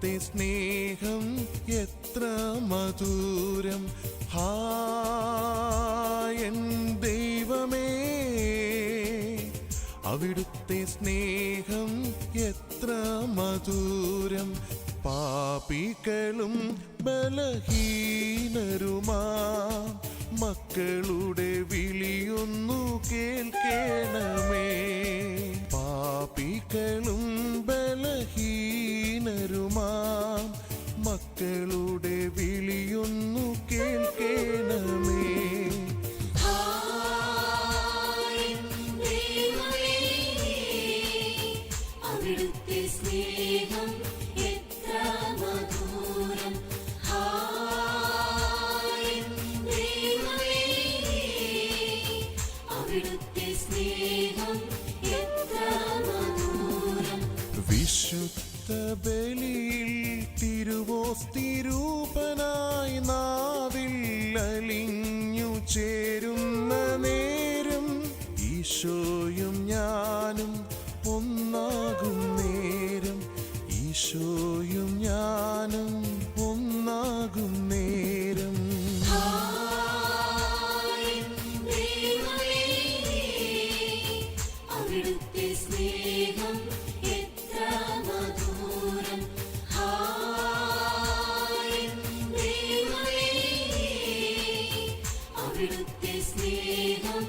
അവിടുത്തെ സ്നേഹം എത്ര മധുരം എൻ ദൈവമേ അവിടുത്തെ സ്നേഹം എത്ര മധുരം പാപികളും ബലഹീനരുമാ മക്കളുടെ വിളിയൊന്നു കേൾക്കണമേ പാപികളും ബലഹീനരുമാ മക്കളുടെ വിളിയൊന്നു കേൾക്കണമേ അവിടുത്തെ സ്നേഹം എത്ര മധുരം അവിടുത്തെ സ്നേഹം എത്ര മധുരം വിശുദ്ധ ബലിയിൽ തിരുവോസ്തിരൂപനായി നാവിൽ അലിഞ്ഞു ചേരുന്ന നേരം ഈശോയും ഞാനും ഒന്നാകും നേരം ഈശോയും ഞാനും ഒന്നാകും നേരം അവിടുത്തെ സ്നേഹം എത്ര മധുരം അവിടുത്തെ സ്നേഹം